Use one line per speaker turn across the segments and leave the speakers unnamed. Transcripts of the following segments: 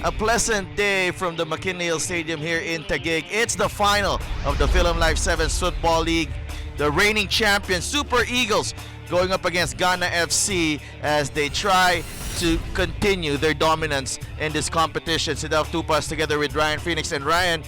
A pleasant day from the McKinley Hill Stadium here in Taguig. It's the final of the Philam Life 7's Football League. The reigning champions, Super Eagles, going up against Ghana FC as they try to continue their dominance in this competition. Sidav Tupas together with Ryan Phoenix. And Ryan,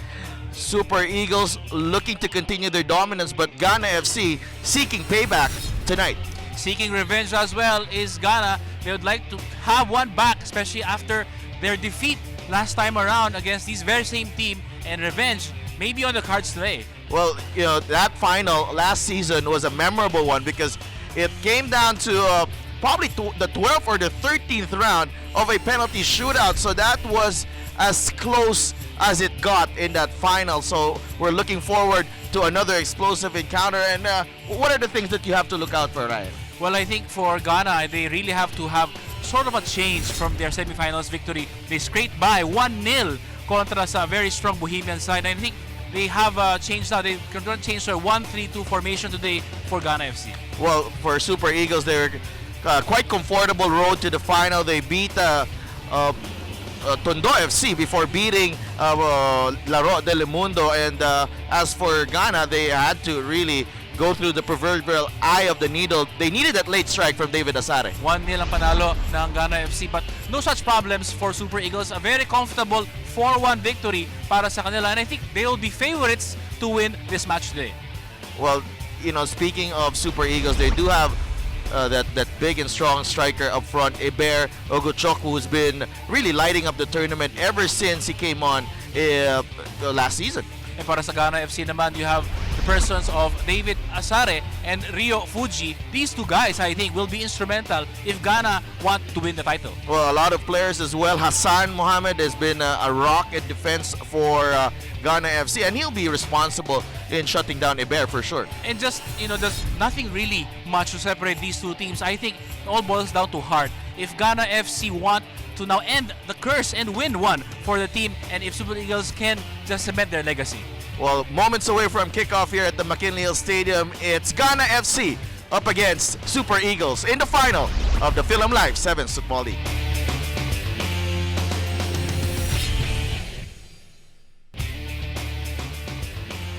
Super Eagles looking to continue their dominance, but Ghana FC seeking payback tonight.
Seeking revenge as well is Ghana. They would like to have one back, especially after their defeat last time around against this very same team, and revenge may be on the cards today.
Well, you know, that final last season was a memorable one because it came down to probably the 12th or the 13th round of a penalty shootout. So that was as close as it got in that final. So we're looking forward to another explosive encounter. And what are the things that you have to look out for, Ryan?
Well, I think for Ghana, they really have to have sort of a change from their semifinals victory. They scraped by 1-0 contra sa very strong Bohemian side. And I think they have changed now. They can change their 1-3-2 formation today for Ghana FC.
Well, for Super Eagles, they're quite comfortable road to the final. They beat Tondo FC before beating Laro del Mundo. And as for Ghana, they had to really go through the proverbial eye of the needle. They needed that late strike from David Asare.
1-0 ang panalo ng Ghana FC, but no such problems for Super Eagles. A very comfortable 4-1 victory para sa kanila, and I think they will be favorites to win this match today.
Well, you know, speaking of Super Eagles, they do have that big and strong striker up front, Eber Ogochukwu, who's been really lighting up the tournament ever since he came on last season.
And para sa Ghana FC naman, you have the persons of David Asare and Rio Fuji. These two guys, I think, will be instrumental if Ghana want to win the title.
Well, a lot of players as well. Hassan Mohammed has been a rock in defense for Ghana FC, and he'll be responsible in shutting down Eber for sure.
And just, you know, there's nothing really much to separate these two teams. I think it all boils down to heart. If Ghana FC want to now end the curse and win one for the team, and if Super Eagles can just cement their legacy.
Well, moments away from kickoff here at the McKinley Hill Stadium, it's Ghana FC up against Super Eagles in the final of the Philam Life 7's Football League.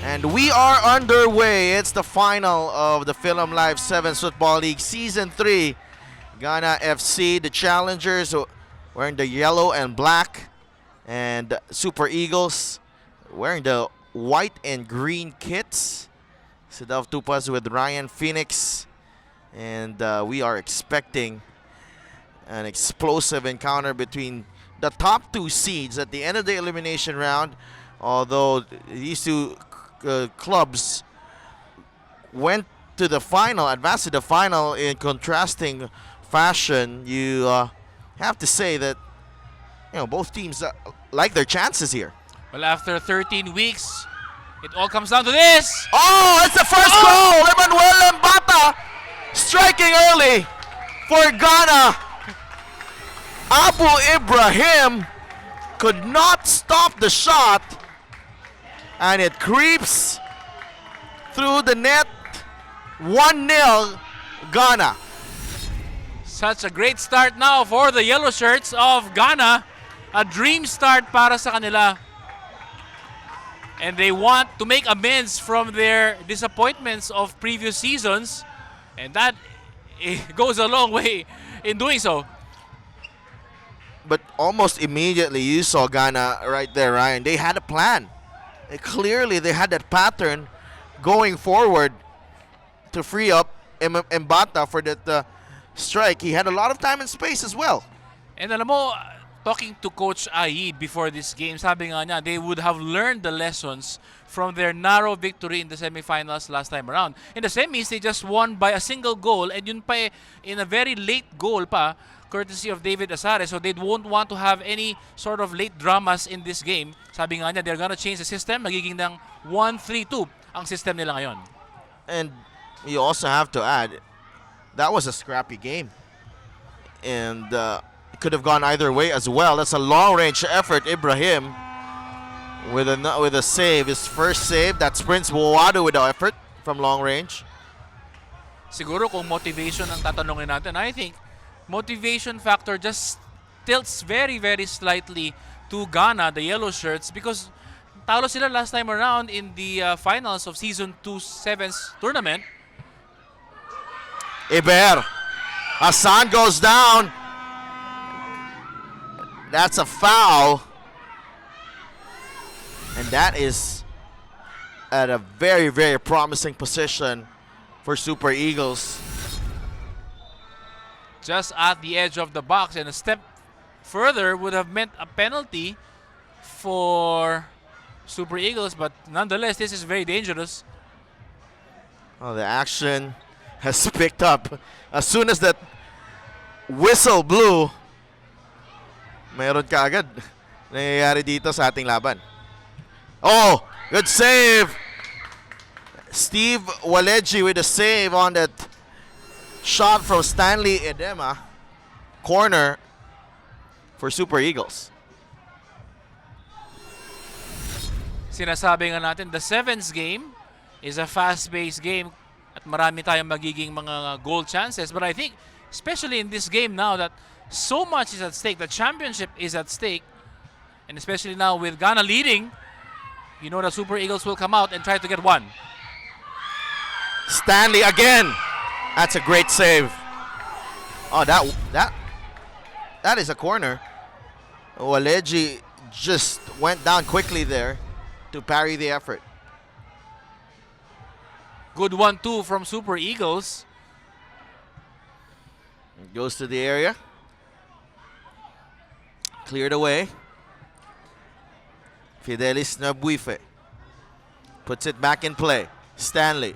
And we are underway. It's the final of the Philam Life 7's Football League Season 3. Ghana FC, the challengers, wearing the yellow and black, and Super Eagles wearing the white and green kits. Sidav Tupas with Ryan Phoenix, and we are expecting an explosive encounter between the top two seeds at the end of the elimination round. Although these two clubs went to the final, advanced to the final in contrasting fashion, you have to say that, you know, both teams like their chances here.
Well, after 13 weeks, it all comes down to this.
Oh, it's the first goal! Emmanuel Mbata striking early for Ghana. Abu Ibrahim could not stop the shot, and it creeps through the net. 1-0 Ghana.
Such a great start now for the yellow shirts of Ghana. A dream start para sa kanila. And they want to make amends from their disappointments of previous seasons. And that goes a long way in doing so.
But almost immediately you saw Ghana right there, Ryan. They had a plan. Clearly they had that pattern going forward to free up Mbata for that strike. He had a lot of time and space as well.
And alam mo, talking to Coach Aid before this game, sabi nga niya, they would have learned the lessons from their narrow victory in the semifinals last time around. In the semis, they just won by a single goal, and yun pa in a very late goal pa, courtesy of David Asare. So they won't want to have any sort of late dramas in this game. Sabi nga niya, they're gonna change the system. Magiging ng 1-3-2 ang system nila ngayon.
And you also have to add, that was a scrappy game. And it could have gone either way as well. That's a long-range effort. Ibrahim with a save, his first save. That's Prince Buwado with the effort from long range.
Siguro kung motivation ang tatanungin natin, I think motivation factor just tilts very, very slightly to Ghana, the yellow shirts, because talo sila last time around in the finals of Season 2 7's tournament.
Iber. Hassan goes down. That's a foul. And that is at a very, very promising position for Super Eagles.
Just at the edge of the box, and a step further would have meant a penalty for Super Eagles, but nonetheless, this is very dangerous.
Oh, the action has picked up. As soon as that whistle blew, mayroon ka agad nangyayari dito sa ating laban. Oh, good save. Steve Waleji with a save on that shot from Stanley Edema. Corner for Super Eagles.
Sinasabi nga natin, the 7's game is a fast-paced game at marami tayong magiging mga goal chances. But I think, especially in this game now that so much is at stake, the championship is at stake, and especially now with Ghana leading, you know the Super Eagles will come out and try to get one.
Stanley again. That's a great save. Oh, that is a corner. Waleji just went down quickly there to parry the effort.
Good 1-2 from Super Eagles.
Goes to the area. Cleared away. Fidelis Nabuife puts it back in play. Stanley.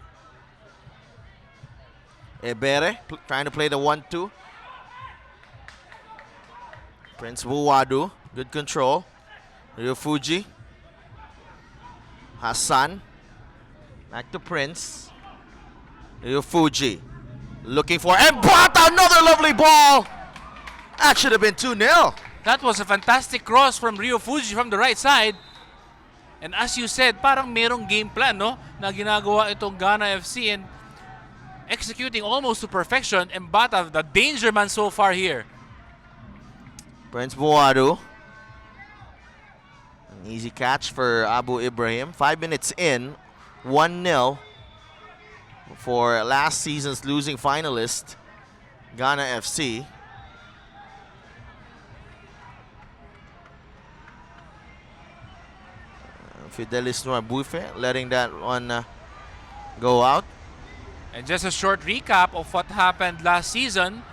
Ebere trying to play the 1-2. Prince Buwadu, good control. Ryofuji. Hassan. Back to Prince. Ryofuji. Looking for Mbata, another lovely ball. That should have been 2-0.
That was a fantastic cross from Ryofuji from the right side. And as you said, parang merong game plan, no? Na ginagawa itong Ghana FC and executing almost to perfection. Mbata, the danger man so far here.
Prince Buwadu. An easy catch for Abu Ibrahim. 5 minutes in, 1-0 for last season's losing finalist, Ghana FC. Fidelis Nwabuife letting that one go out.
And just a short recap of what happened last season.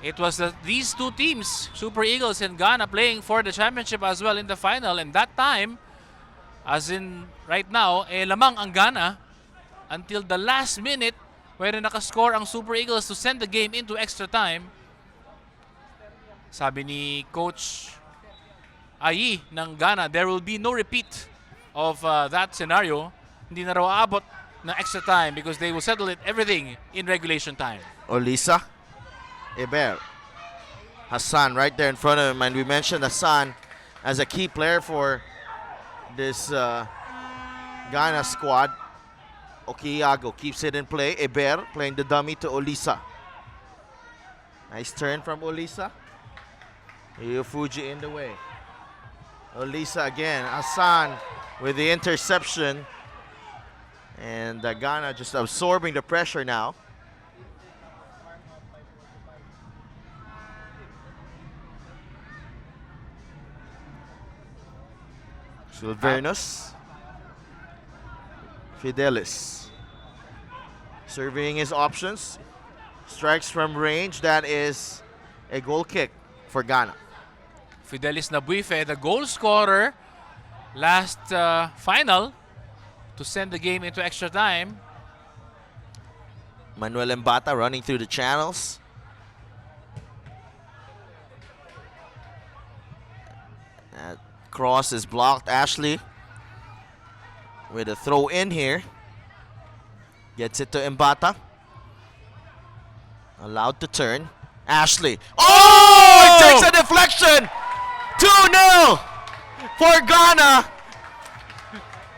It was these two teams, Super Eagles and Ghana, playing for the championship as well in the final. And that time, as in right now, lamang ang Ghana until the last minute wherein nakascore ang Super Eagles to send the game into extra time. Sabi ni Coach Ayi ng Ghana, there will be no repeat of that scenario. Hindi na raw aabot na extra time because they will settle everything in regulation time.
Olisa. Eber. Hassan right there in front of him. And we mentioned Hassan as a key player for this Ghana squad. Okiago keeps it in play. Eber playing the dummy to Olisa. Nice turn from Olisa. Ryofuji in the way. Olisa again. Hassan with the interception. And Ghana just absorbing the pressure now. Silvernus. Fidelis. Surveying his options. Strikes from range. That is a goal kick for Ghana.
Fidelis Nabuife, the goal scorer last final to send the game into extra time.
Manuel Mbata running through the channels. That cross is blocked. Ashley with a throw in here. Gets it to Mbata. Allowed to turn. Ashley. Oh! It takes a deflection. 2-0 for Ghana.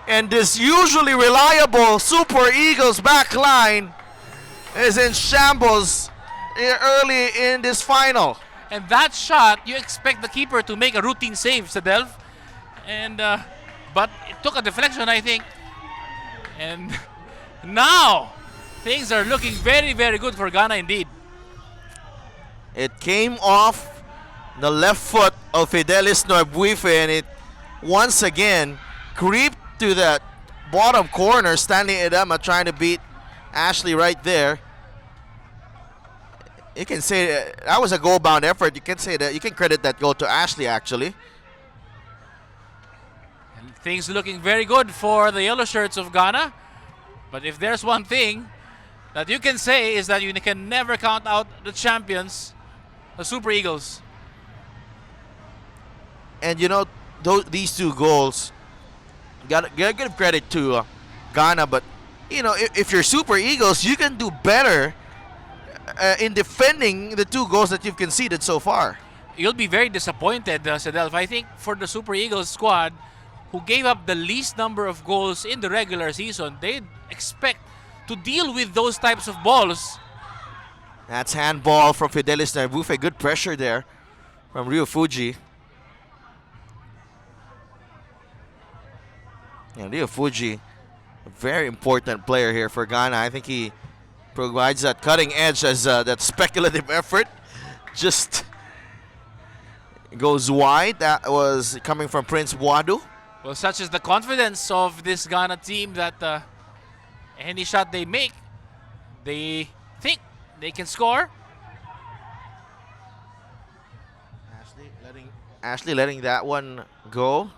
And this usually reliable Super Eagles back line is in shambles early in this final.
And that shot, you expect the keeper to make a routine save, Sadelf. And but it took a deflection, I think. And now things are looking very, very good for Ghana indeed.
It came off the left foot of Fidelis Norbuife, and it once again creeped to that bottom corner. Stanley Edema trying to beat Ashley right there. You can say that was a goal-bound effort. You can say that. You can credit that goal to Ashley, actually.
And things looking very good for the yellow shirts of Ghana. But if there's one thing that you can say is that you can never count out the champions, the Super Eagles.
And you know, these two goals, gotta give credit to Ghana. But you know, if you're Super Eagles, you can do better in defending the two goals that you've conceded so far.
You'll be very disappointed, Sadelf. I think for the Super Eagles squad, who gave up the least number of goals in the regular season, they'd expect to deal with those types of balls.
That's handball from Fidelis Narbufe. Good pressure there from Rio Fuji. And Rio Fuji, a very important player here for Ghana. I think he provides that cutting edge as that speculative effort just goes wide. That was coming from Prince Wadu.
Well, such is the confidence of this Ghana team that any shot they make, they think they can score.
Ashley letting that one go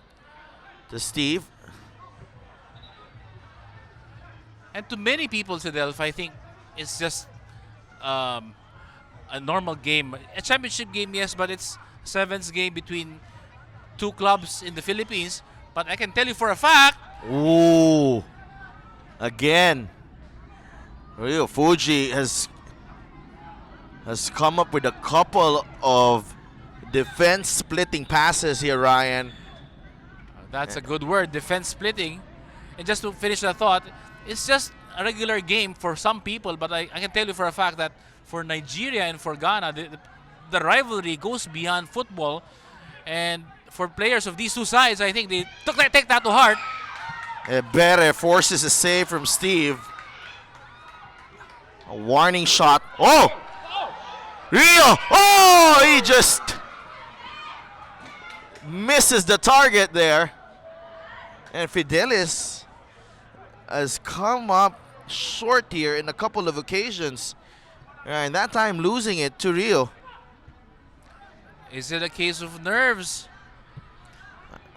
to Steve.
And to many people, Sadelf, I think it's just a normal game. A championship game, yes, but it's 7's game between two clubs in the Philippines. But I can tell you for a fact.
Ooh. Again. Rio Fuji has come up with a couple of defense splitting passes here, Ryan.
That's a good word, defense splitting. And just to finish that thought, it's just a regular game for some people, but I can tell you for a fact that for Nigeria and for Ghana, the rivalry goes beyond football. And for players of these two sides, I think they take that to heart.
Ebere forces a save from Steve. A warning shot. Oh! Rio! Oh! He just misses the target there. And Fidelis has come up short here in a couple of occasions. And that time losing it to Rio.
Is it a case of nerves?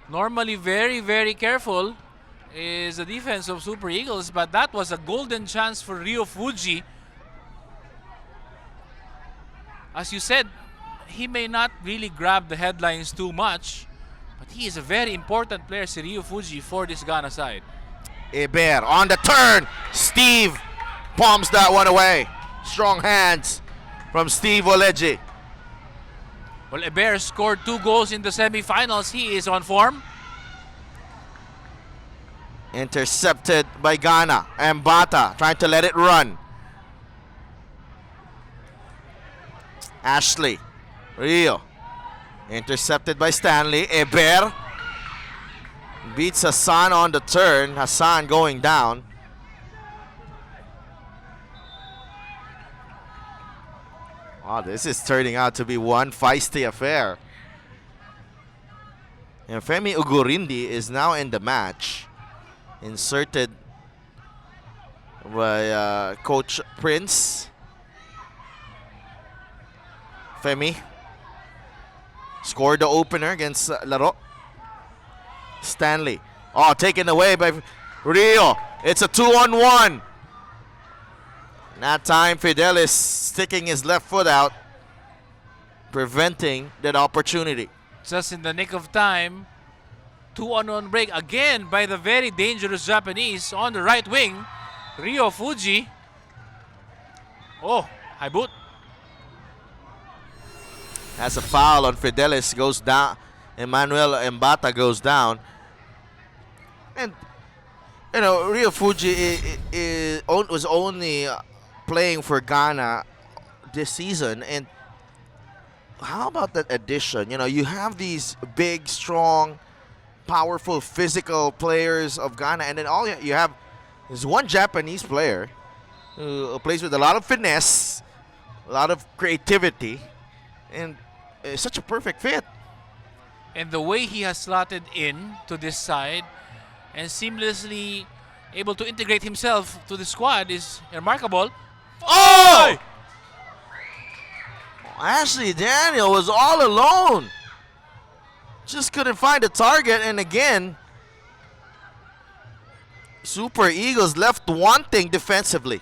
Normally very, very careful is the defense of Super Eagles, but that was a golden chance for Rio Fuji. As you said, he may not really grab the headlines too much, but he is a very important player, si Rio Fuji, for this Ghana side.
Eber on the turn. Steve palms that one away. Strong hands from Steve Oleji.
Well, Eber scored 2 goals in the semifinals. He is on form.
Intercepted by Ghana. Mbata trying to let it run. Ashley. Rio. Intercepted by Stanley. Eber beats Hassan on the turn. Hassan going down. Wow, this is turning out to be one feisty affair. And Femi Ugurindi is now in the match. Inserted by Coach Prince. Femi scored the opener against Laro. Stanley. Oh, taken away by Rio. It's a 2-on-1. That time, Fidelis sticking his left foot out, preventing that opportunity.
Just in the nick of time, 2-on-1 break again by the very dangerous Japanese on the right wing, Rio Fuji. Oh, high boot.
That's a foul on Fidelis, goes down. Emmanuel Mbata goes down. And, you know, Rio Fuji was only playing for Ghana this season, and how about that addition? You know, you have these big, strong, powerful, physical players of Ghana, and then all you have is one Japanese player who plays with a lot of finesse, a lot of creativity, and it's such a perfect fit.
And the way he has slotted in to this side and seamlessly able to integrate himself to the squad is remarkable.
Oh! Ashley Daniel was all alone. Just couldn't find the target, and again, Super Eagles left wanting defensively.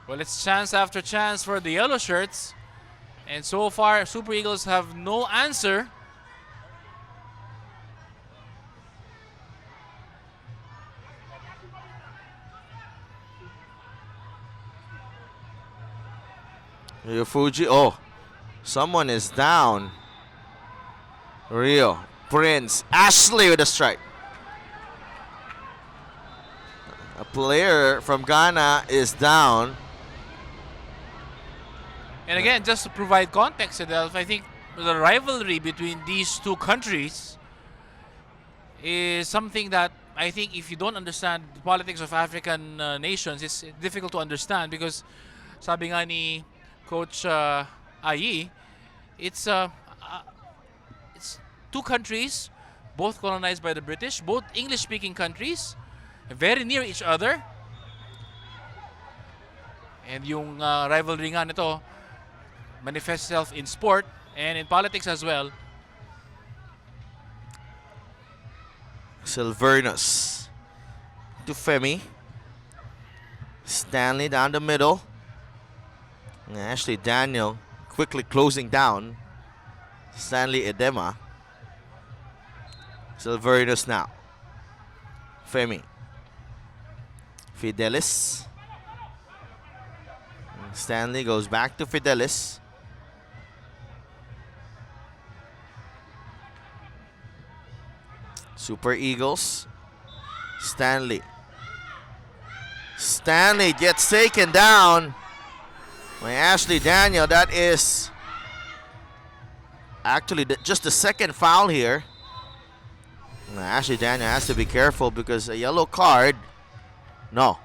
Well, it's chance after chance for the yellow shirts. And so far, Super Eagles have no answer.
Fuji, oh, someone is down. Rio, Prince, Ashley with a strike. A player from Ghana is down.
And again, just to provide context, Adelph, I think the rivalry between these two countries is something that I think if you don't understand the politics of African nations, it's difficult to understand because sabi nga ni Coach Ayi, it's two countries, both colonized by the British, both English-speaking countries, very near each other. And yung rivalry nga nito manifests itself in sport and in politics as well.
Silvernus to Femi. Stanley down the middle. And Ashley Daniel quickly closing down Stanley Edema. Silvernus now. Femi. Fidelis. And Stanley goes back to Fidelis. Super Eagles. Stanley. Stanley gets taken down by Ashley Daniel. That is actually just the second foul here. Ashley Daniel has to be careful because a yellow card. No.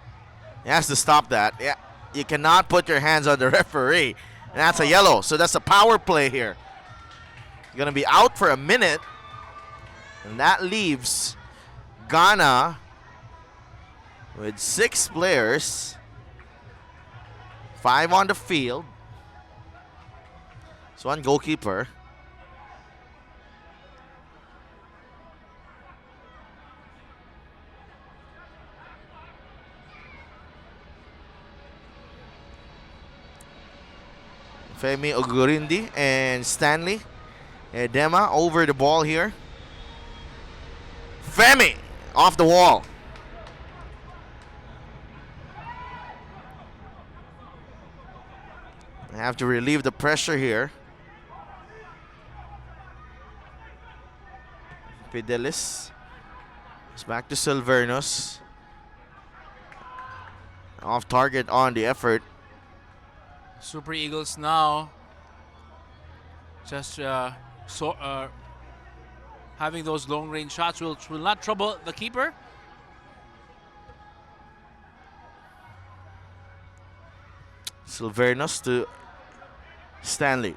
He has to stop that. Yeah, you cannot put your hands on the referee. And that's a yellow. So that's a power play here. You're going to be out for a minute. And that leaves Ghana with 6 players. 5 on the field. It's one goalkeeper. Femi Ogurindi and Stanley Edema over the ball here. Femi off the wall. They have to relieve the pressure here. Fidelis. It's back to Silvernus. Off target on the effort.
Super Eagles now just having those long range shots will not trouble the keeper.
Silvernus to Stanley.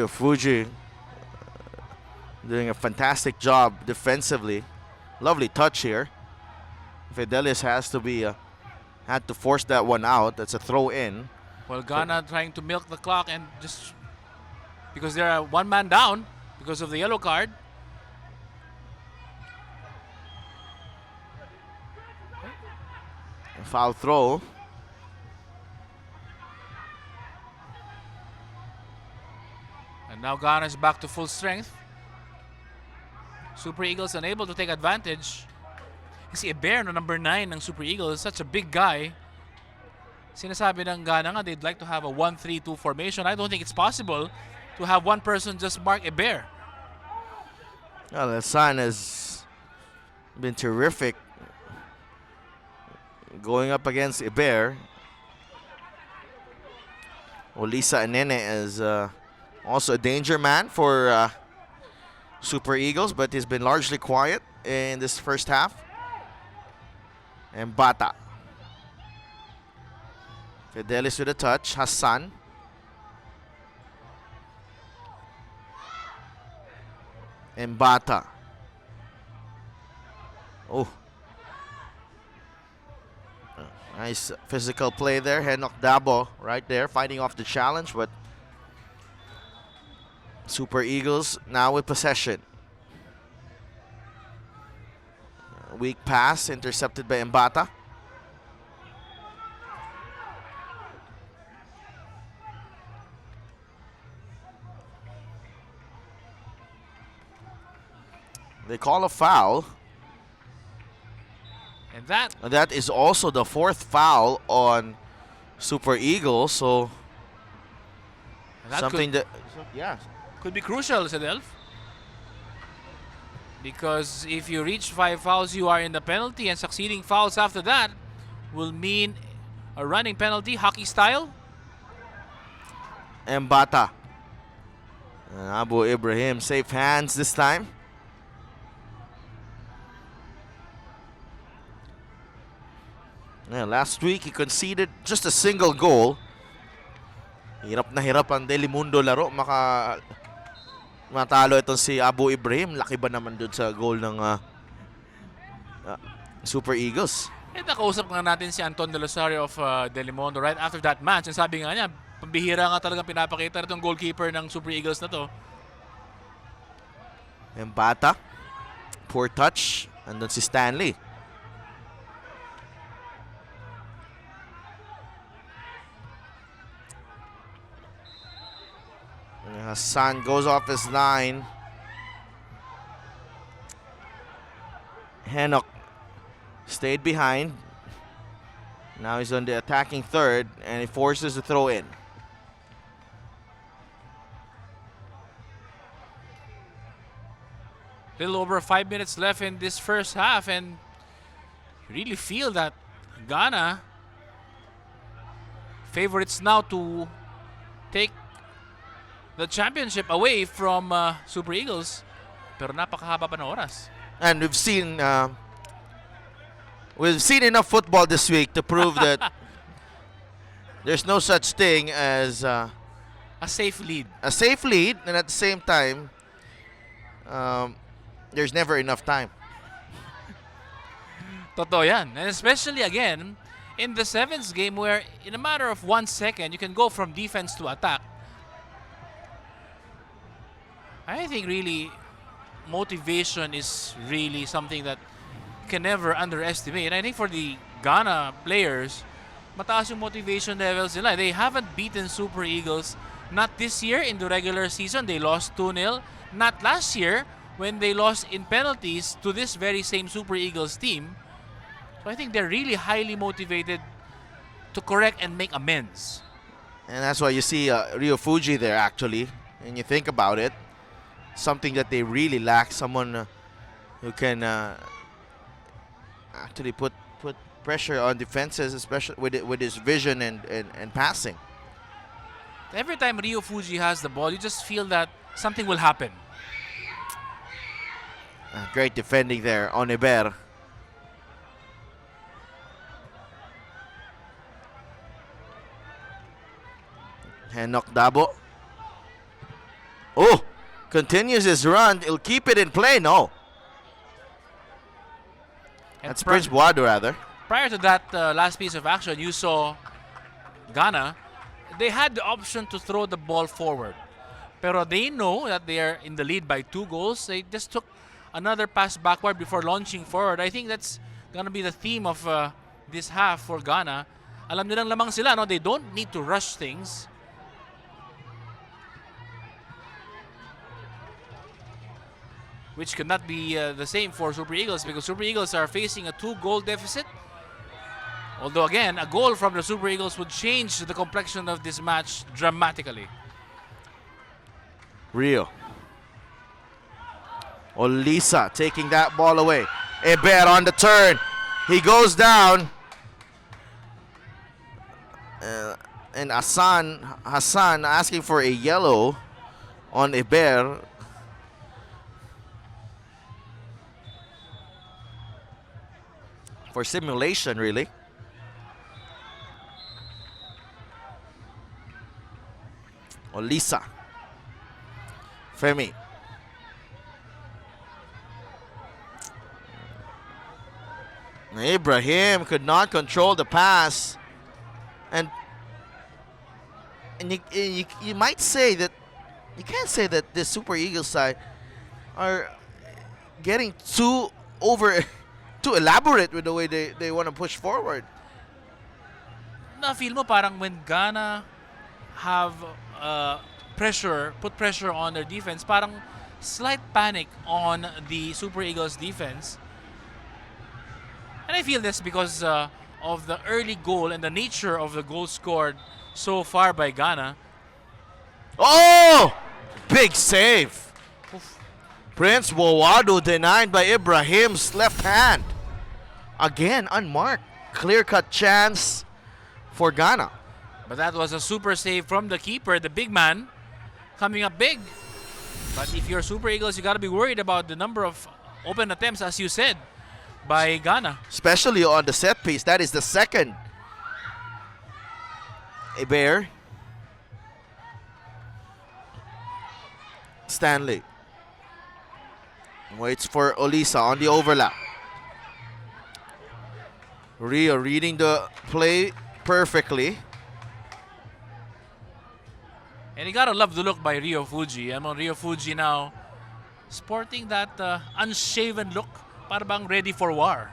Fuji doing a fantastic job defensively. Lovely touch here. Fidelis has to be had to force that one out. That's a throw in.
Well, Ghana trying to milk the clock and just because they're one man down because of the yellow card.
A foul throw.
And now Ghana is back to full strength. Super Eagles unable to take advantage. Kasi Eber, no, number 9 ng Super Eagles, such a big guy. Sinasabi ng Ghana nga they'd like to have a 1-3-2 formation. I don't think it's possible to have one person just mark Eber.
Well, the son has been terrific going up against Eber. Olisa Anene is also a danger man for Super Eagles, but he's been largely quiet in this first half. And Bata. Fidelis with a touch. Hassan. And Bata. Oh. Nice physical play there. Henok Dabo right there fighting off the challenge, but Super Eagles now with possession. Weak pass intercepted by Mbata. They call a foul.
And that
is also the fourth foul on Super Eagles. So something
could be crucial, Sedelf. Because if you reach 5 fouls, you are in the penalty, and succeeding fouls after that will mean a running penalty, hockey style.
Mbata. Abu Ibrahim, safe hands this time. Yeah, last week he conceded just a single goal. Hirap na hirap ang Telemundo laro. Matalo itong si Abu Ibrahim. Laki ba naman dun sa goal ng Super Eagles?
Eh, nakausap nga natin si Anton De Rosario of Telemundo right after that match. And sabi nga niya, pambihira nga talagang pinapakita itong goalkeeper ng Super Eagles na to.
Mbata. Poor touch. Andun si Stanley. Hassan goes off his line. Henok stayed behind. Now he's on the attacking third, and he forces the throw in.
Little over 5 minutes left in this first half, and you really feel that Ghana favorites now to take the championship away from Super Eagles, pero napakahaba pa ng oras.
And we've seen enough football this week to prove that there's no such thing as
a safe lead.
A safe lead, and at the same time, there's never enough time.
Totoo yan. And especially again, in the 7's game where in a matter of 1 second, you can go from defense to attack. I think really motivation is really something that you can never underestimate. And I think for the Ghana players, mataas yung motivation levels nila. They haven't beaten Super Eagles, not this year in the regular season. They lost 2-0. Not last year when they lost in penalties to this very same Super Eagles team. So I think they're really highly motivated to correct and make amends.
And that's why you see Rio Fuji there actually. And you think about it, something that they really lack, someone who can actually put pressure on defenses, especially with his vision and passing.
Every time Rio Fuji has the ball, you just feel that something will happen.
Great defending there on Eber. Henok Dabo. Oh! Continues his run. He'll keep it in play. No.
And
that's Prince Buado, rather.
Prior to that last piece of action, you saw Ghana. They had the option to throw the ball forward. Pero they know that they are in the lead by 2 goals. They just took another pass backward before launching forward. I think that's going to be the theme of this half for Ghana. Alam nilang lamang sila, no? They don't need to rush things. Which could not be the same for Super Eagles because Super Eagles are facing a 2-goal deficit. Although again, a goal from the Super Eagles would change the complexion of this match dramatically.
Rio. Olisa taking that ball away. Eber on the turn. He goes down. and Hassan asking for a yellow on Iber. For simulation, really. Olisa. Femi. Ibrahim could not control the pass. And you might say that you can't say that the Super Eagles side are getting too elaborate with the way they want to push forward.
Na-feel mo parang when Ghana have put pressure on their defense, parang slight panic on the Super Eagles defense. And I feel this because of the early goal and the nature of the goal scored so far by Ghana.
Oh! Big save.
Oof.
Prince Wawado denied by Ibrahim's left hand. Again, unmarked. Clear-cut chance for Ghana.
But that was a super save from the keeper, the big man, coming up big. But if you're Super Eagles, you got to be worried about the number of open attempts, as you said, by Ghana.
Especially on the set piece. That is the second. Eber. Stanley. Waits for Olisa on the overlap. Rio reading the play perfectly.
And you gotta love the look by Rio Fuji. I'm on Rio Fuji now, sporting that unshaven look, para bang ready for war.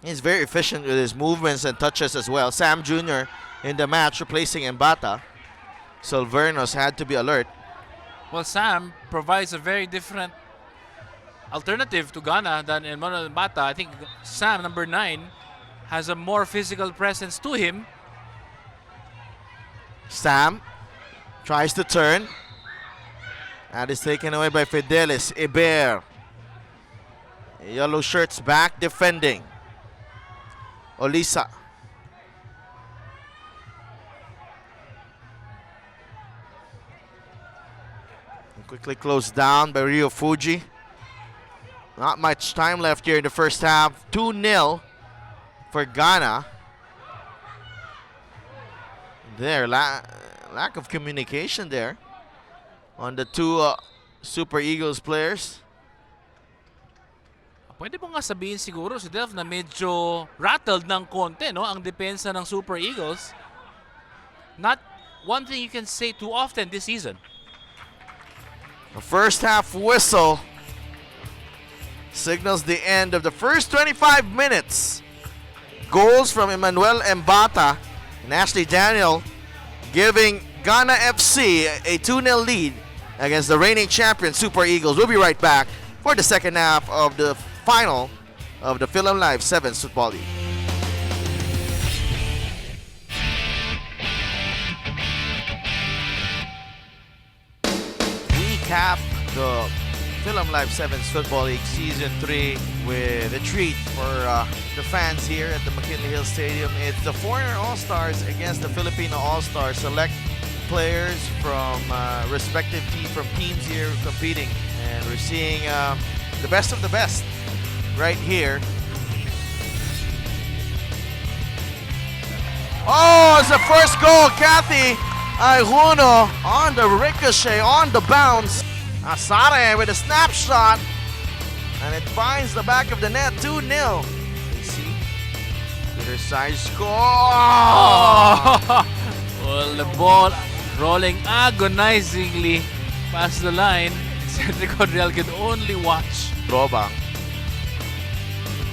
He's very efficient with his movements and touches as well. Sam Jr. in the match replacing Mbata. Silvernos had to be alert.
Well, Sam provides a very different alternative to Ghana than Emmanuel Mbata. I think Sam, number 9, has a more physical presence to him.
Sam tries to turn. That is taken away by Fidelis. Iber. Yellow shirts back defending. Olisa. Quickly closed down by Rio Fuji. Not much time left here in the first half. 2-0 for Ghana. There, lack of communication there on the two Super Eagles players.
Pwede mo nga sabihin siguro si Delph na medyo rattled ng konti, no, ang depensa ng Super Eagles. Not one thing you can say too often this season.
The first half whistle signals the end of the first 25 minutes. Goals from Emmanuel Mbata and Ashley Daniel giving Ghana FC a 2-0 lead against the reigning champion Super Eagles. We'll be right back for the second half of the final of the Philam Live 7's Football League. Recap the Philam Live 7's Football League Season 3 with a treat for the fans here at the McKinley Hill Stadium. It's the foreigner All-Stars against the Filipino All-Stars. Select players from respective from teams here competing. And we're seeing the best of the best right here. Oh, it's the first goal. Kathy Aihuno on the ricochet, on the bounce. Asare with a snapshot. And it finds the back of the net, 2-0. You see? Peter side score.
Oh! Well, the ball rolling agonizingly past the line. Cedric Odrell could only watch.
Robang.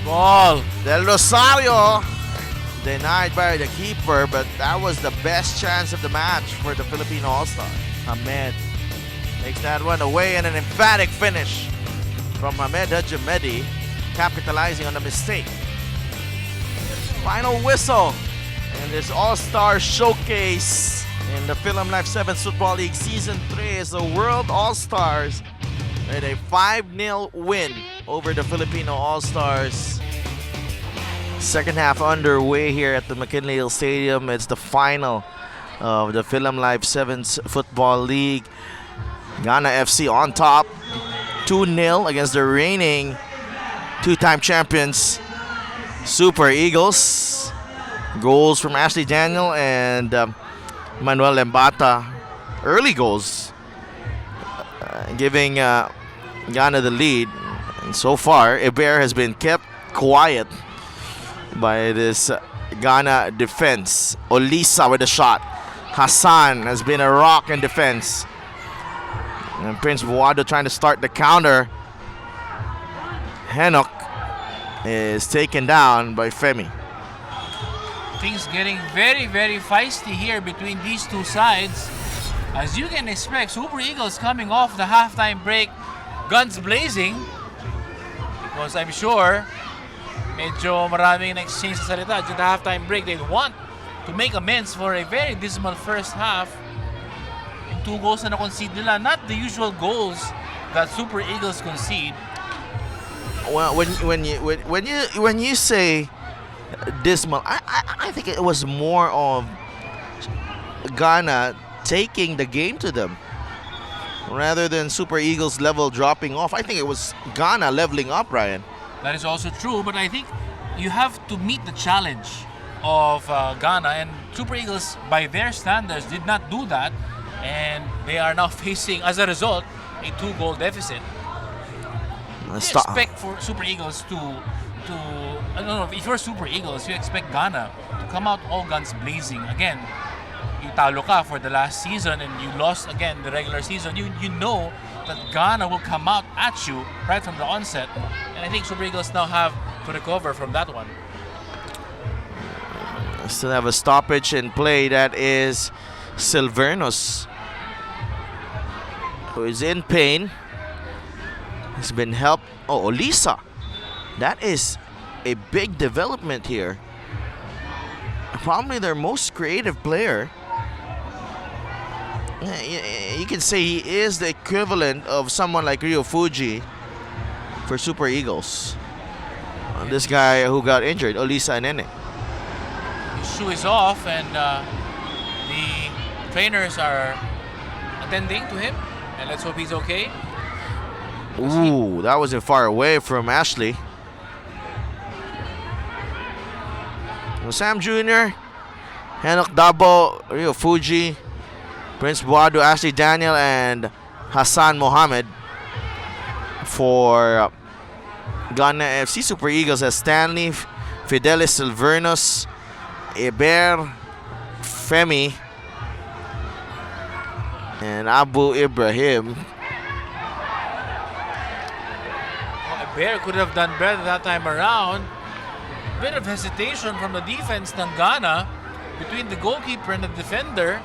Ball.
Del Rosario denied by the keeper, but that was the best chance of the match for the Filipino All-Star. Ahmed takes that one away, and an emphatic finish from Ahmed Hajamedi, capitalizing on the mistake. Final whistle in this All-Star showcase in the Philam Live 7's Football League Season 3 is the World All-Stars with a 5-0 win over the Filipino All-Stars. Second half underway here at the McKinley Hill Stadium. It's the final of the Philam Live 7's Football League. Ghana FC on top, 2-0 against the reigning two-time champions, Super Eagles. Goals from Ashley Daniel and Manuel Lembata. Early goals, giving Ghana the lead. And so far, Eber has been kept quiet by this Ghana defense. Olisa with a shot. Hassan has been a rock in defense. And Prince Buado trying to start the counter. Henok is taken down by Femi.
Things getting very, very feisty here between these two sides. As you can expect, Super Eagles coming off the halftime break, guns blazing. Because I'm sure medyo maraming na-exchange sa salita during the halftime break. They want to make amends for a very dismal first half. Yung 2 goals na na-concede nila, not the usual goals that Super Eagles concede.
Well, when you say dismal, I think it was more of Ghana taking the game to them rather than Super Eagles level dropping off. I think it was Ghana leveling up, Ryan.
That is also true, but I think you have to meet the challenge of Ghana, and Super Eagles, by their standards, did not do that, and they are now facing, as a result, a 2-goal deficit. You expect for Super Eagles to I don't know, if you're Super Eagles, you expect Ghana to come out all guns blazing. Again, you talo ka for the last season and you lost again the regular season. You know that Ghana will come out at you right from the onset, and I think Super Eagles now have to recover from that one.
Still have a stoppage in play. That is Silvernos, who is in pain. Has been helped. Oh, Olisa. That is a big development here. Probably their most creative player. You can say he is the equivalent of someone like Rio Fuji for Super Eagles. This guy who got injured, Olisa Nene.
His shoe is off, and the trainers are attending to him, and let's hope he's okay.
Ooh, that wasn't far away from Ashley. Sam Jr., Henok Dabo, Rio Fuji, Prince Buado, Ashley Daniel, and Hassan Mohammed for Ghana FC. Super Eagles as Stanley, Fidelis Silvernos, Eber, Femi, and Abu Ibrahim.
Bear could have done better that time around. Bit of hesitation from the defense ng Ghana between the goalkeeper and the defender,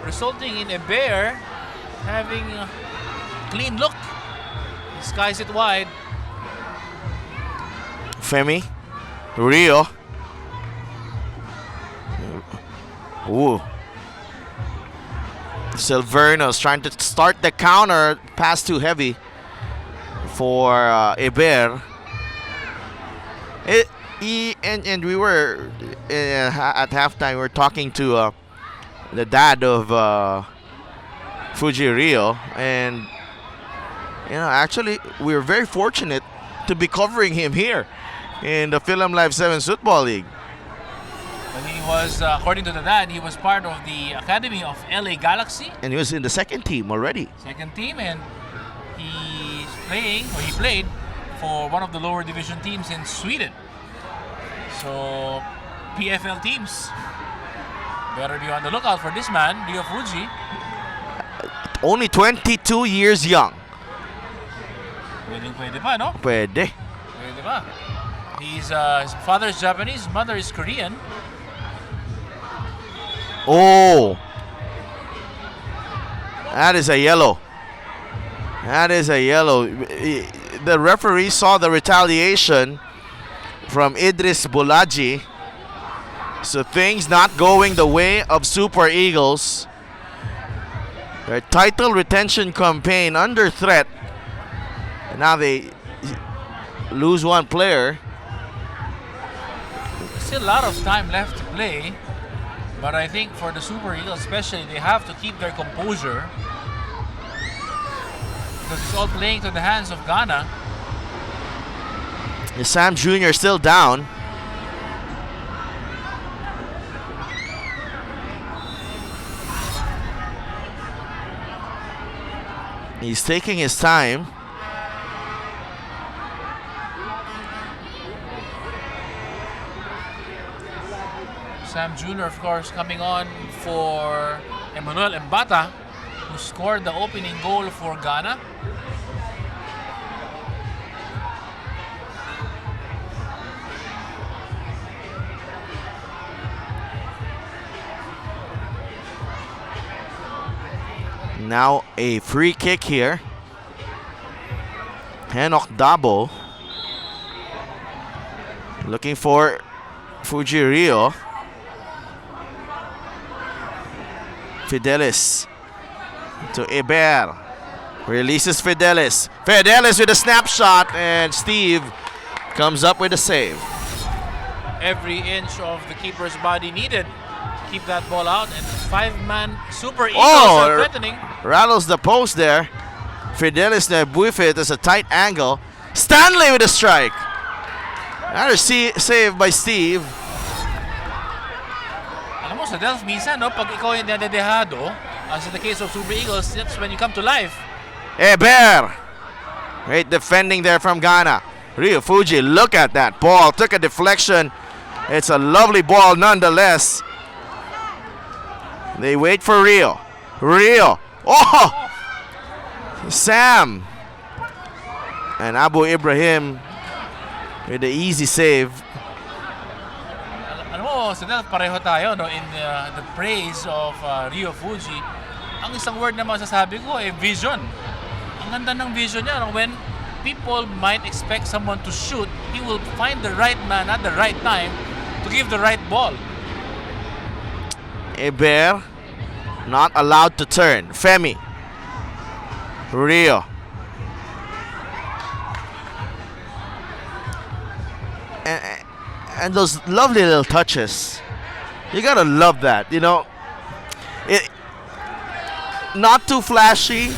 resulting in a Bear having a clean look. He skies it wide.
Femi, Rio. Ooh. Silvernos trying to start the counter. Pass too heavy for Eber. And we were at halftime. We were talking to the dad of Fuji Rio, and actually we were very fortunate to be covering him here in the Philam Live 7's Football League.
When he was, according to the dad, he was part of the academy of LA Galaxy.
And he was in the second team already.
Second team, and he played for one of the lower division teams in Sweden. So, PFL teams better be on the lookout for this man, Rio Fuji.
Only 22 years young.
Pwede pa, no?
Pwede.
Pwede pa. His father is Japanese, mother is Korean.
Oh, that is a yellow. That is a yellow. The referee saw the retaliation from Idris Bulaji. So things not going the way of Super Eagles. Their title retention campaign under threat. And now they lose one player.
Still a lot of time left to play. But I think for the Super Eagles especially, they have to keep their composure. Because it's all playing to the hands of Ghana.
Sam Jr. still down. He's taking his time.
Sam Jr. of course coming on for Emmanuel Mbata, who scored the opening goal for Ghana.
Now a free kick here. Henok Dabo looking for Fuji Rio. Fidelis to Eber. Releases Fidelis. Fidelis with a snapshot, and Steve comes up with a save.
Every inch of the keeper's body needed to keep that ball out, and 5-man Super Eagles are threatening.
Rattles the post there. Fidelis na buifit as a tight angle. Stanley with a strike. Another save by Steve.
Alam mo, sa Delph, minsan, no, pag ikaw yung nadedehado, as in the case of Super Eagles, that's when you come to life.
Eber. Great defending there from Ghana. Rio Fuji, look at that ball. Took a deflection. It's a lovely ball nonetheless. They wait for Rio. Rio. Oh! Sam. And Abu Ibrahim with the easy save.
Alam mo, sa Delph, pareho tayo, no, in the praise of Rio Fuji. Ang isang word na masasabi ko ay vision. Ang ganda ng vision niya. When people might expect someone to shoot, he will find the right man at the right time to give the right ball.
Eber not allowed to turn. Femi. Rio. And those lovely little touches. You gotta love that, you know. It not too flashy.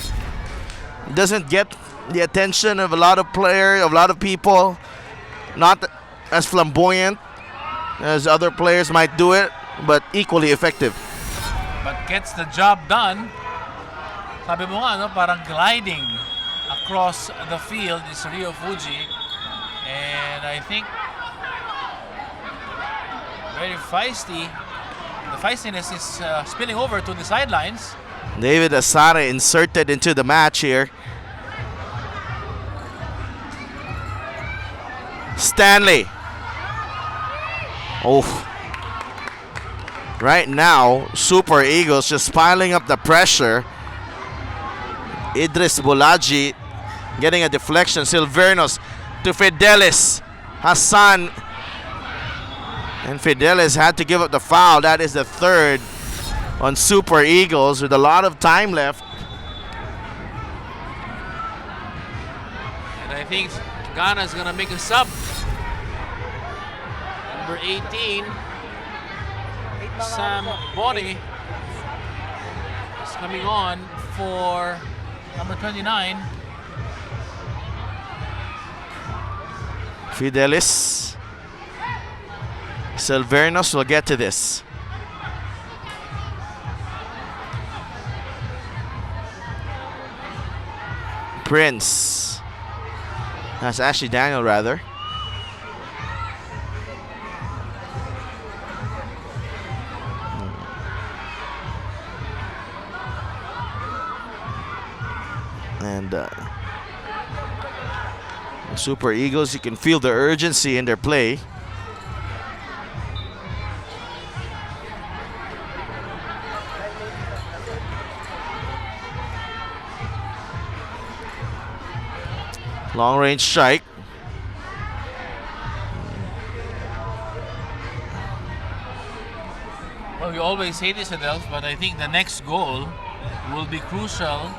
Doesn't get the attention of a lot of players, of a lot of people. Not as flamboyant as other players might do it, but equally effective.
But gets the job done. Sabi mo nga, no, parang gliding across the field is Rio Fuji. And I think very feisty. The feistiness is spilling over to the sidelines.
David Asare inserted into the match here. Stanley. Oh. Right now, Super Eagles just piling up the pressure. Idris Bulaji getting a deflection. Silvernos to Fidelis. Hassan. And Fidelis had to give up the foul. That is the third on Super Eagles with a lot of time left.
And I think Ghana's going to make a sub. Number 18, Sam Body is coming on for number 29.
Fidelis. Silvernos will get to this. Prince. That's Ashley Daniel, rather. And the Super Eagles, you can feel the urgency in their play. Long range strike.
Well, we always say this, Adels, but I think the next goal will be crucial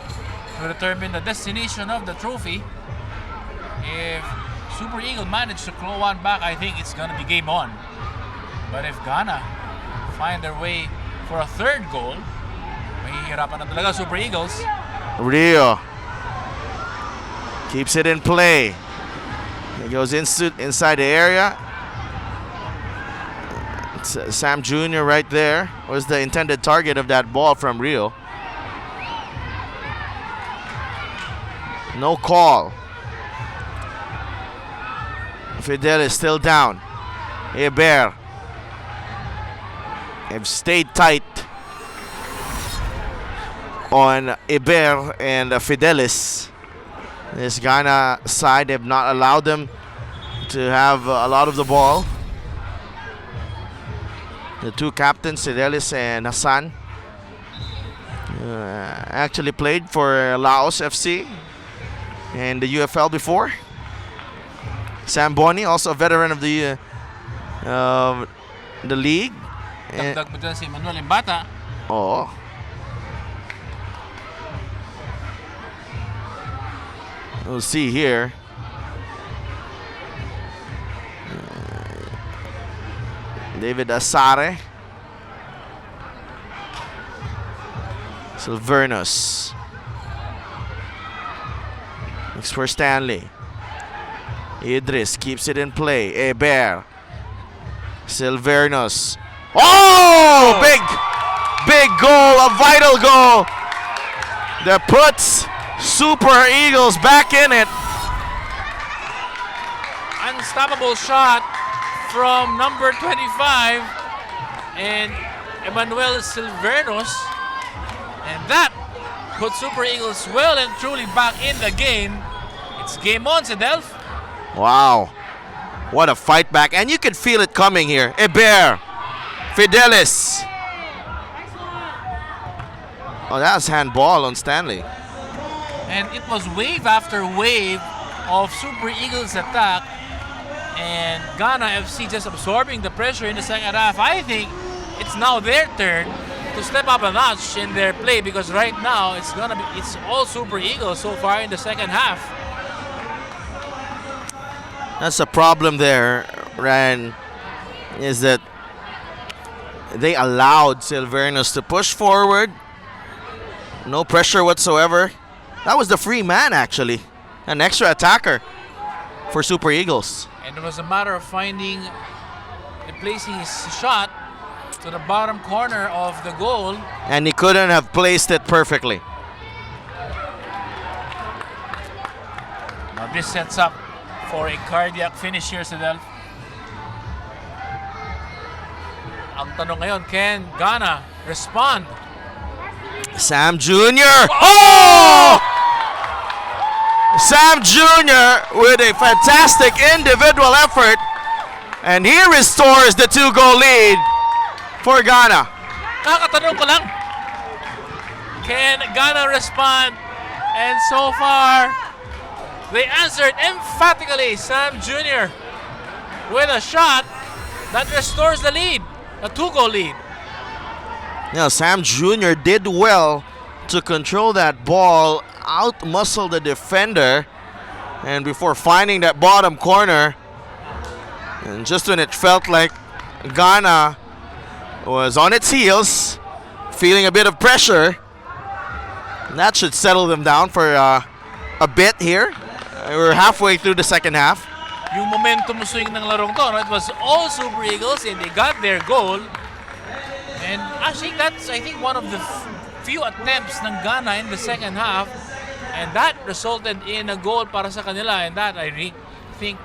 to determine the destination of the trophy. If Super Eagle managed to claw one back, I think it's gonna be game on. But if Ghana find their way for a third goal, mahihirapan na talaga Super Eagles.
Rio keeps it in play. He goes inside the area. It's, Sam Jr. right there was the intended target of that ball from Rio. No call. Fidel is still down. Hebert have stayed tight on Hebert and Fidelis. This Ghana side have not allowed them to have a lot of the ball. The two captains, Fidelis and Hassan, actually played for Laos FC and the UFL before. Sam Boni, also a veteran of the league.
Dagdag mo dyan si Manuel Imbata.
Oh. We'll see here. David Asare. Silvernos. Looks for Stanley. Idris keeps it in play. Hebert. Silvernos. Oh! Big goal, a vital goal that puts Super Eagles back in it.
Unstoppable shot from number 25 and Emmanuel Silvernos. And that puts Super Eagles well and truly back in the game. It's game on, Sedelf.
Wow. What a fight back. And you can feel it coming here. Hebert. Fidelis. Oh, that was handball on Stanley.
And it was wave after wave of Super Eagles attack. And Ghana FC just absorbing the pressure in the second half. I think it's now their turn to step up a notch in their play, because right now it's all Super Eagles so far in the second half.
That's a problem there, Ryan, is that they allowed Silvernos to push forward. No pressure whatsoever. That was the free man, actually. An extra attacker for Super Eagles.
And it was a matter of placing his shot to the bottom corner of the goal.
And he couldn't have placed it perfectly.
Now this sets up for a cardiac finish here, Sedel. Ang tanong ngayon, can Ghana respond?
Sam Jr. Oh! Sam Jr. with a fantastic individual effort. And he restores the 2-goal lead for Ghana.
Kakatanong ko lang, can Ghana respond? And so far, they answered emphatically. Sam Jr. with a shot that restores the lead, a 2-goal lead.
Now, Sam Jr. did well to control that ball, out-muscle the defender, and before finding that bottom corner, and just when it felt like Ghana was on its heels, feeling a bit of pressure, that should settle them down for a bit here. We're halfway through the second half.
Yung momentum swing ng larong to, no? It was all Super Eagles and they got their goal. And actually that's, I think, one of the few attempts ng Ghana in the second half. And that resulted in a goal para sa kanila. And that, I think,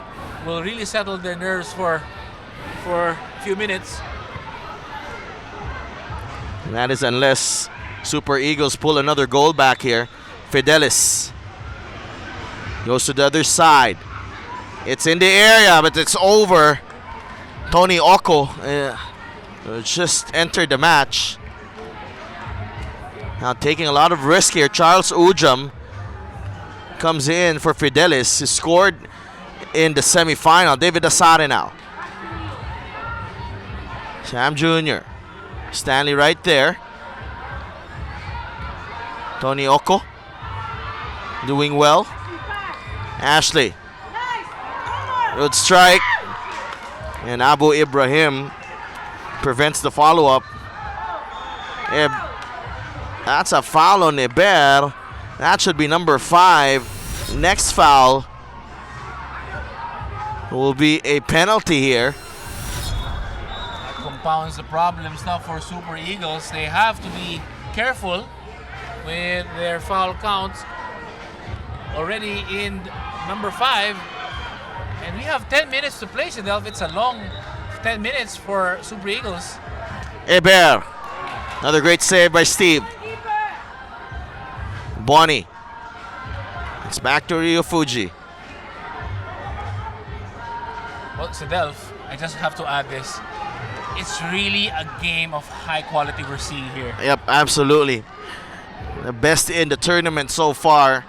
will really settle their nerves for a few minutes.
And that is unless Super Eagles pull another goal back here. Fidelis goes to the other side. It's in the area, but it's over. Tony Oko just entered the match. Now taking a lot of risk here. Charles Ujam comes in for Fidelis. He scored in the semifinal. David Asare now. Sam Jr. Stanley right there. Tony Oko doing well. Ashley Good strike. And Abu Ibrahim prevents the follow-up. That's a foul on Eber. That should be number 5. Next foul will be a penalty here.
That compounds the problems now for Super Eagles. They have to be careful with their foul counts already in number 5. And we have 10 minutes to play, Sidelf. It's a long 10 minutes for Super Eagles.
Eber. Another great save by Steve. Bonnie. It's back to Rio Fuji.
Well, Sidelf, I just have to add this. It's really a game of high quality we're seeing here.
Yep, absolutely. The best in the tournament so far.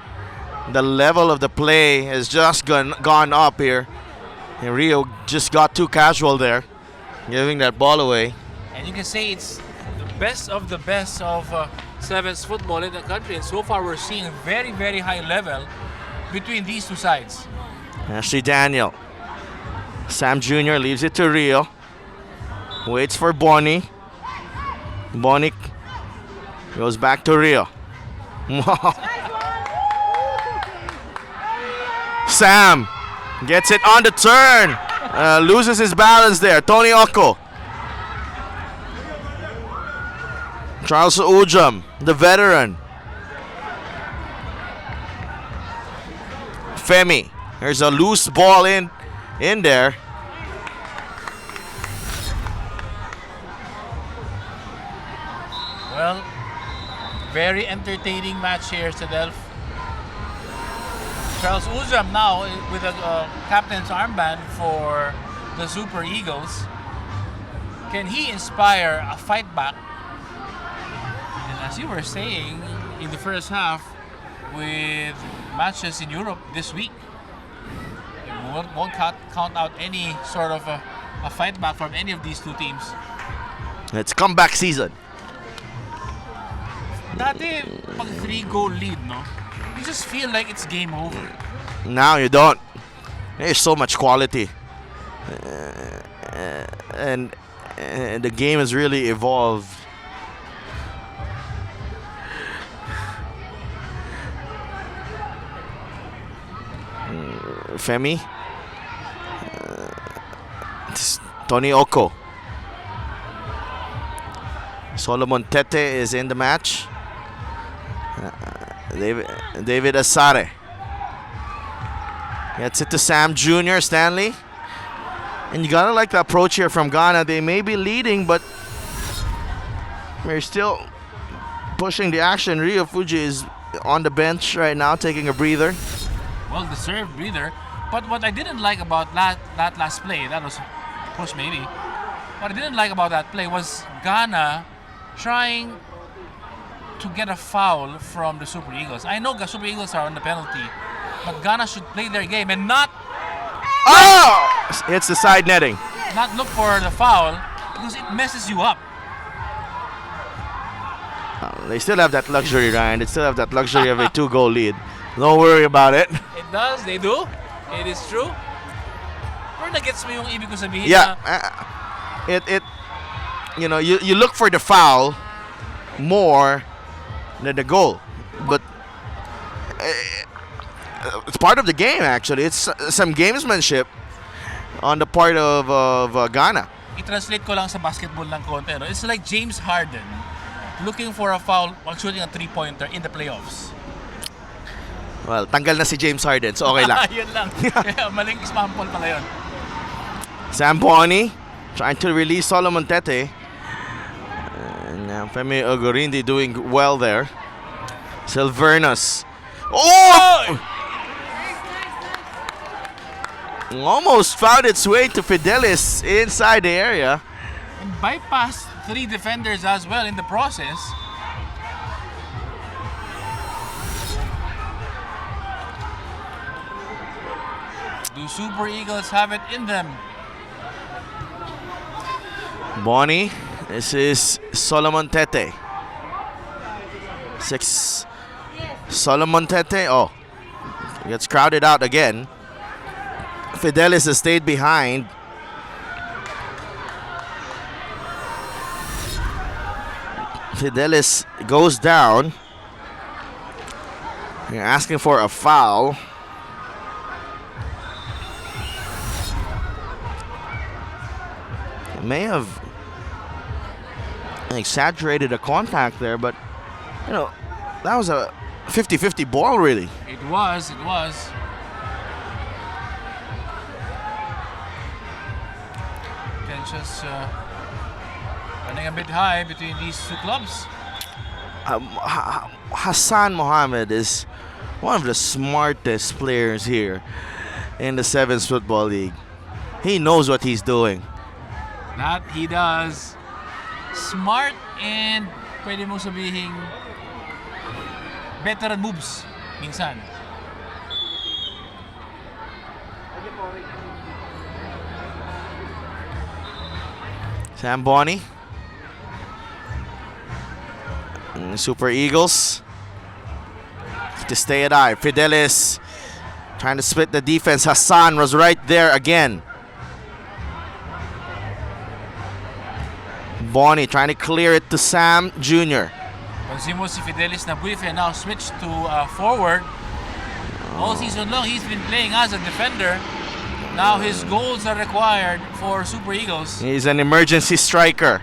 The level of the play has just gone up here. And Rio just got too casual there, giving that ball away.
And you can say it's the best of 7's football in the country. And so far we're seeing a very, very high level between these two sides.
Ashley Daniel. Sam Jr. leaves it to Rio. Waits for Bonnie. Bonnie goes back to Rio. Sam gets it on the turn. Loses his balance there. Tony Oko. Charles Ujam, the veteran. Femi. There's a loose ball in there.
Well, very entertaining match here, Sidelf. Charles Ujam now with a captain's armband for the Super Eagles. Can he inspire a fight back? And as you were saying, in the first half, with matches in Europe this week, it won't count out any sort of a fight back from any of these two teams.
It's comeback season.
Dati, pag 3-goal lead, no? You just feel like it's game over.
Now you don't. There's so much quality. And the game has really evolved. Femi. Tony Oko. Solomon Tete is in the match. David Asare gets it to Sam Jr. Stanley. And you gotta like the approach here from Ghana. They may be leading, but they're still pushing the action. Rio Fuji is on the bench right now, taking a breather.
Well deserved breather. But what I didn't like about that last play, that was push maybe. What I didn't like about that play was Ghana trying to get a foul from the Super Eagles. I know the Super Eagles are on the penalty, but Ghana should play their game and not
It's the side netting.
Not look for the foul because it messes you up.
They still have that luxury, Ryan. They still have that luxury of a 2-goal lead. Don't worry about it.
It does, they do. It is true. Pero nagets mo yung ibig ko sabihin
Yeah.
na
You look for the foul more than the goal. But it's part of the game, actually. It's some gamesmanship on the part of Ghana.
I-translate ko lang sa basketball ng konti. No? It's like James Harden looking for a foul while shooting a 3-pointer in the playoffs.
Well, tanggal na si James Harden, so okay lang.
Yun lang. Maling example pala yun.
Sam Bonnie trying to release Solomon Tete. And now Femi Ogorindi doing well there. Silvernas. Oh! Almost found its way to Fidelis inside the area.
And bypassed 3 defenders as well in the process. Do Super Eagles have it in them?
Bonnie, this is Solomon Tete. 6. Solomon Tete, gets crowded out again. Fidelis has stayed behind. Fidelis goes down. They're asking for a foul. They may have exaggerated the contact there, but you know, that was a 50-50 ball really.
It was. Tensions running a bit high between these two clubs.
Hassan Mohammed is one of the smartest players here in the 7's Football League. He knows what he's doing.
That he does. Smart and pwede mo sabihin veteran moves minsan.
Sam Bonney. Super Eagles to stay alive. Fidelis trying to split the defense. Hassan was right there again. Bonney trying to clear it to Sam Jr.
Pansin mo si Fidelis na Buife now switched to forward. All season long he's been playing as a defender. Now his goals are required for Super Eagles.
He's an emergency striker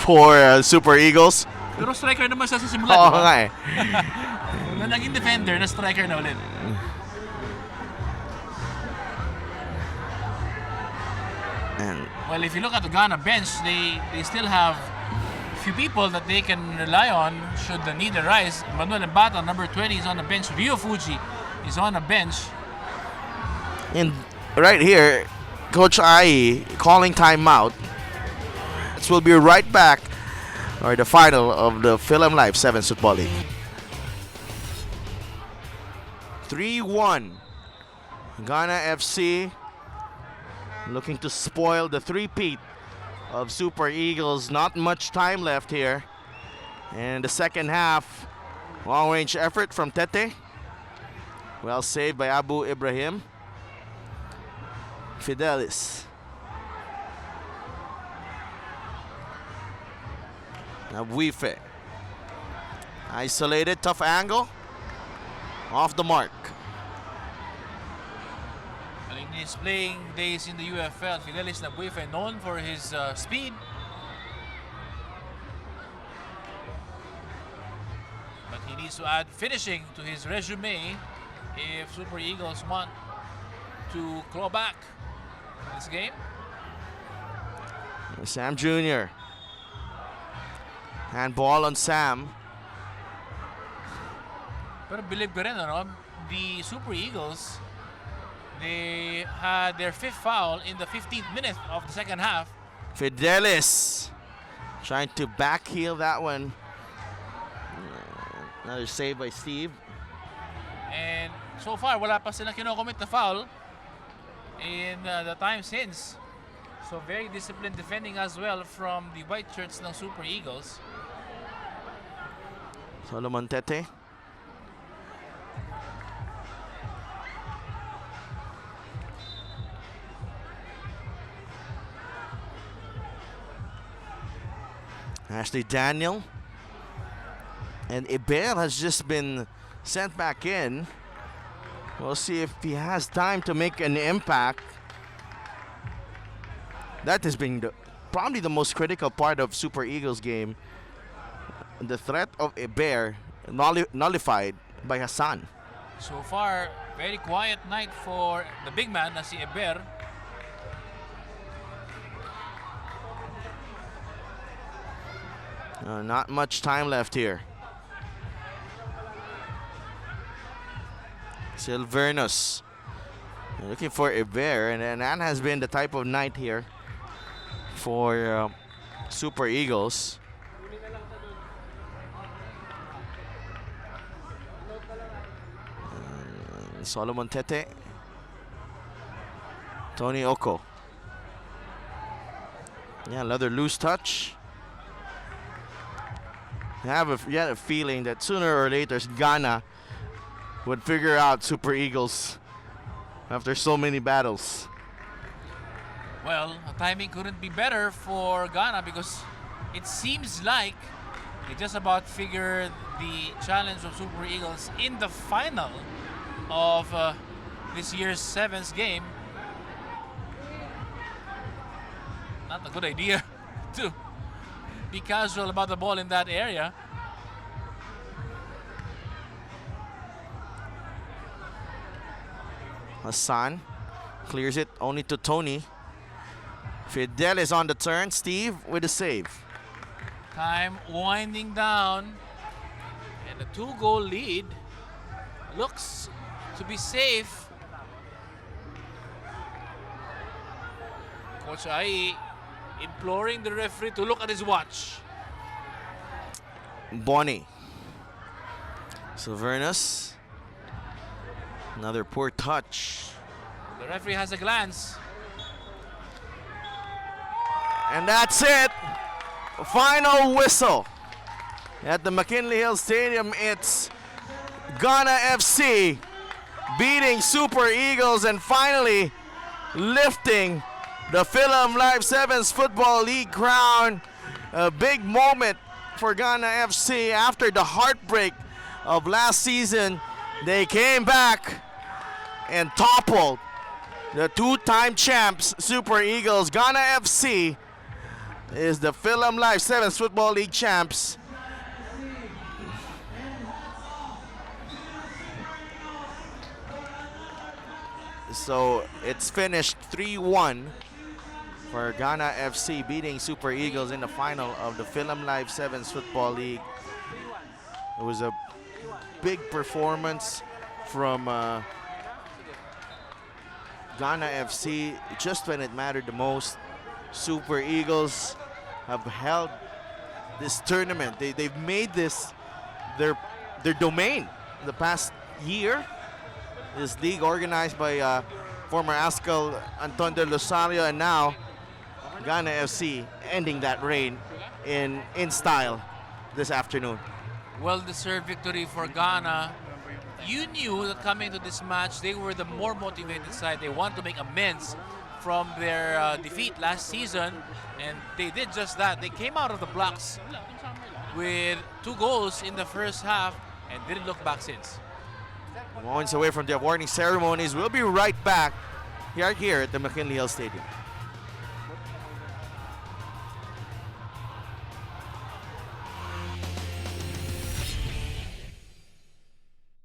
for Super Eagles.
Pero striker naman siya sa simula,
Oo
diba?
nga eh.
Na naging defender, na striker na ulit.
And
Well, if you look at the Ghana bench, they still have few people that they can rely on should the need arise. Manuel Mbata, number 20, is on the bench. Rio Fuji is on the bench.
And right here, Coach Ai calling timeout. This will be right back, or the final of the Philam Live 7's Football League. 3-1. Ghana FC looking to spoil the three-peat of Super Eagles. Not much time left here. And the second half, long-range effort from Tete. Well saved by Abu Ibrahim. Fidelis. Now Buife. Isolated, tough angle. Off the mark.
Well, in his playing days in the UFL, Fidelis Nabuife, known for his speed. But he needs to add finishing to his resume if Super Eagles want to claw back in this game.
Sam Jr. Handball on Sam.
Pero believe ko rin, ano, the Super Eagles, they had their fifth foul in the 15th minute of the second half.
Fidelis trying to backheel that one. Another save by Steve.
And so far, wala pa silang kinocommit na foul in the time since. So very disciplined defending as well from the white shirts ng Super Eagles.
Solomon Tete. Ashley Daniel. And Iber has just been sent back in. We'll see if he has time to make an impact. That has been probably the most critical part of Super Eagles game. The threat of Iber nullified by Hassan.
So far, very quiet night for the big man na si Iber.
Not much time left here. Silvernus looking for Iber, and that has been the type of night here for Super Eagles. Solomon Tete. Tony Oko. Yeah, another loose touch. You had a feeling that sooner or later Ghana would figure out Super Eagles after so many battles.
Well, timing couldn't be better for Ghana because it seems like they just about figured the challenge of Super Eagles in the final of this year's 7's game. Not a good idea to be casual about the ball in that area.
Hassan clears it only to Tony. Fidel is on the turn. Steve with a save.
Time winding down. And the 2-goal lead looks to be safe. Coach Ai imploring the referee to look at his watch.
Bonnie. Silvernus. Another poor touch.
The referee has a glance.
And that's it. Final whistle. At the McKinley Hill Stadium, it's Ghana FC beating Super Eagles and finally lifting the Philam Live 7's Football League crown. A big moment for Ghana FC after the heartbreak of last season. They came back and toppled the two-time champs, Super Eagles. Ghana FC is the Philam Live 7's Football League champs. So it's finished 3-1 for Ghana FC beating Super Eagles in the final of the Philam Live 7's Football League. It was a big performance from Ghana FC just when it mattered the most. Super Eagles have held this tournament. They've made this their domain the past year. This league organized by former ASCAL Anton de Rosario, and now Ghana FC ending that reign in style this afternoon.
Well-deserved victory for Ghana. You knew that coming to this match, they were the more motivated side. They want to make amends from their defeat last season, and they did just that. They came out of the blocks with 2 goals in the first half and didn't look back since.
Moments away from the awarding ceremonies. We'll be right back here at the McKinley Hill Stadium.